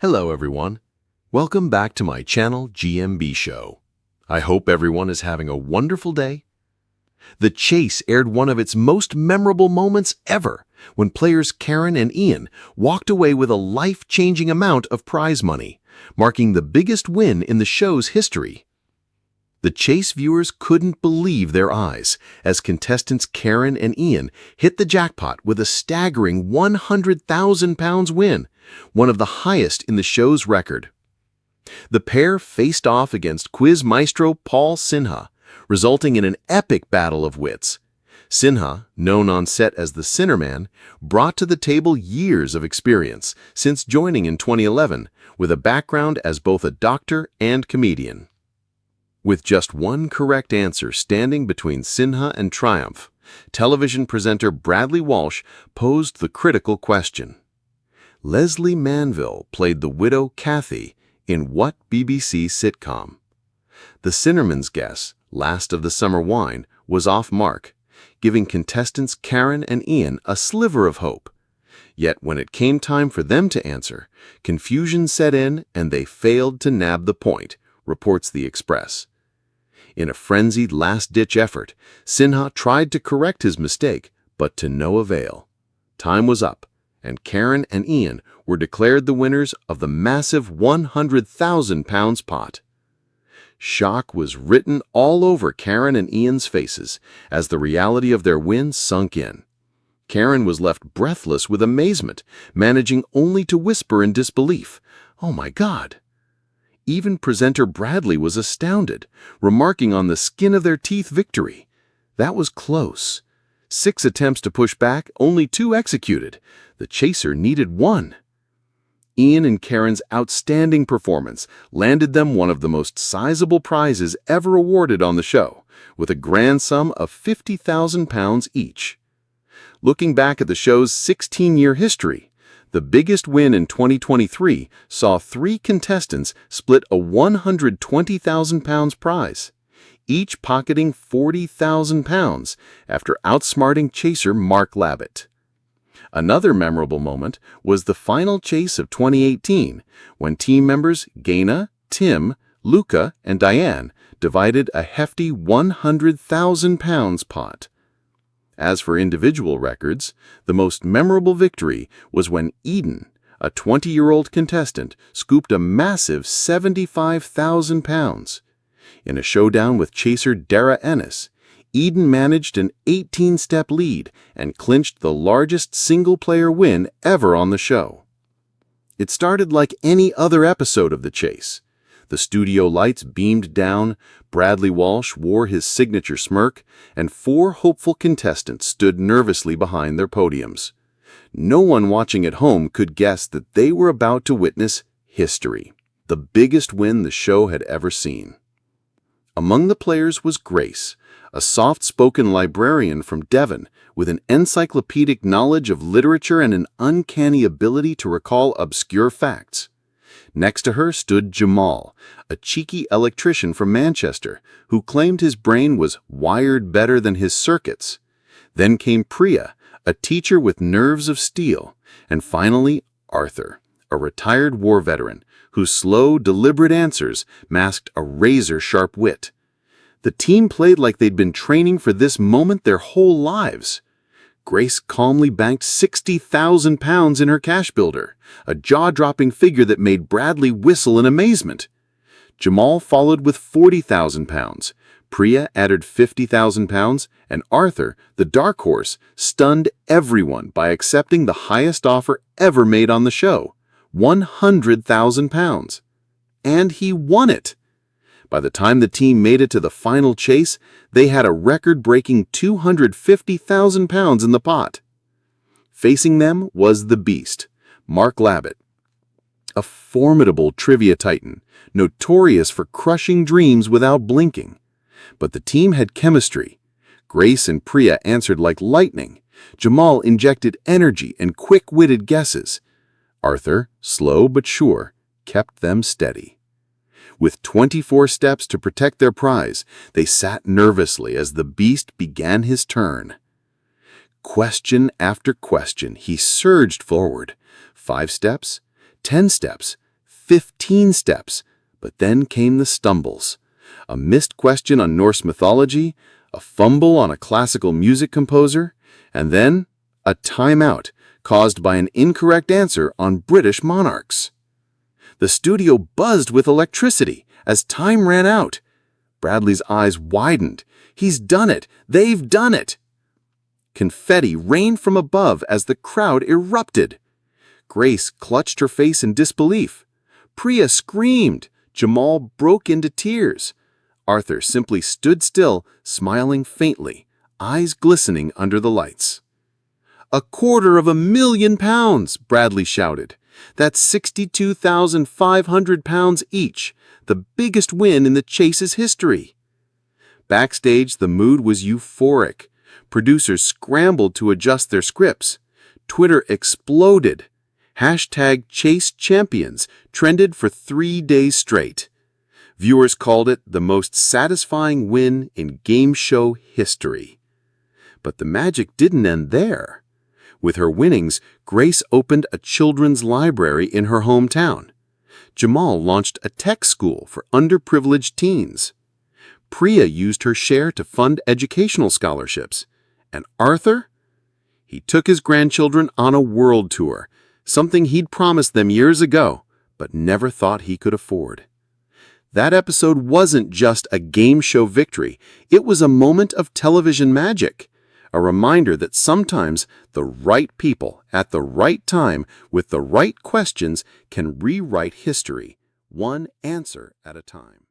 Hello everyone. Welcome back to my channel GMB Show. I hope everyone is having a wonderful day. The Chase aired one of its most memorable moments ever when players Karen and Ian walked away with a life-changing amount of prize money, marking the biggest win in the show's history. The Chase viewers couldn't believe their eyes as contestants Karen and Ian hit the jackpot with a staggering £100,000 win, one of the highest in the show's record. The pair faced off against quiz maestro Paul Sinha, resulting in an epic battle of wits. Sinha, known on set as the Sinnerman, brought to the table years of experience since joining in 2011, with a background as both a doctor and comedian. With just one correct answer standing between Sinha and triumph, television presenter Bradley Walsh posed the critical question. Leslie Manville played the widow Kathy in what BBC sitcom? The Sinnerman's guess, Last of the Summer Wine, was off mark, giving contestants Karen and Ian a sliver of hope. Yet when it came time for them to answer, confusion set in and they failed to nab the point, reports The Express. In a frenzied last-ditch effort, Sinha tried to correct his mistake, but to no avail. Time was up, and Karen and Ian were declared the winners of the massive £100,000 pot. Shock was written all over Karen and Ian's faces as the reality of their win sunk in. Karen was left breathless with amazement, managing only to whisper in disbelief, "Oh my God!" Even presenter Bradley was astounded, remarking on the skin-of-their-teeth victory. That was close. 6 attempts to push back, only 2 executed. The chaser needed 1. Ian and Karen's outstanding performance landed them one of the most sizable prizes ever awarded on the show, with a grand sum of £50,000 each. Looking back at the show's 16-year history, the biggest win in 2023 saw 3 contestants split a £120,000 prize, each pocketing £40,000 after outsmarting chaser Mark Labbit. Another memorable moment was the final chase of 2018, when team members Gaina, Tim, Luca, and Diane divided a hefty £100,000 pot. As for individual records, the most memorable victory was when Eden, a 20-year-old contestant, scooped a massive £75,000. In a showdown with chaser Dara Ennis, Eden managed an 18-step lead and clinched the largest single-player win ever on the show. It started like any other episode of The Chase. The studio lights beamed down, Bradley Walsh wore his signature smirk, and 4 hopeful contestants stood nervously behind their podiums. No one watching at home could guess that they were about to witness history, the biggest win the show had ever seen. Among the players was Grace, a soft-spoken librarian from Devon with an encyclopedic knowledge of literature and an uncanny ability to recall obscure facts. Next to her stood Jamal, a cheeky electrician from Manchester who claimed his brain was wired better than his circuits. Then came Priya, a teacher with nerves of steel, and finally Arthur, a retired war veteran whose slow, deliberate answers masked a razor-sharp wit. The team played like they'd been training for this moment their whole lives. Grace calmly banked £60,000 in her cash builder, a jaw-dropping figure that made Bradley whistle in amazement. Jamal followed with £40,000. Priya added £50,000, and Arthur, the dark horse, stunned everyone by accepting the highest offer ever made on the show, £100,000. And he won it! By the time the team made it to the final chase, they had a record-breaking £250,000 in the pot. Facing them was the Beast, Mark Labbit, a formidable trivia titan, notorious for crushing dreams without blinking. But the team had chemistry. Grace and Priya answered like lightning. Jamal injected energy and quick-witted guesses. Arthur, slow but sure, kept them steady. With 24 steps to protect their prize, they sat nervously as the Beast began his turn. Question after question, he surged forward. 5 steps, 10 steps, 15 steps, but then came the stumbles. A missed question on Norse mythology, a fumble on a classical music composer, and then a timeout caused by an incorrect answer on British monarchs. The studio buzzed with electricity as time ran out. Bradley's eyes widened. He's done it! They've done it! Confetti rained from above as the crowd erupted. Grace clutched her face in disbelief. Priya screamed. Jamal broke into tears. Arthur simply stood still, smiling faintly, eyes glistening under the lights. £250,000, Bradley shouted. That's £62,500 each, the biggest win in the chase's history. Backstage, the mood was euphoric. Producers scrambled to adjust their scripts. Twitter exploded. #ChaseChampions trended for 3 days straight. Viewers called it the most satisfying win in game show history. But the magic didn't end there. With her winnings, Grace opened a children's library in her hometown. Jamal launched a tech school for underprivileged teens. Priya used her share to fund educational scholarships. And Arthur? He took his grandchildren on a world tour, something he'd promised them years ago, but never thought he could afford. That episode wasn't just a game show victory, it was a moment of television magic. A reminder that sometimes the right people at the right time with the right questions can rewrite history, one answer at a time.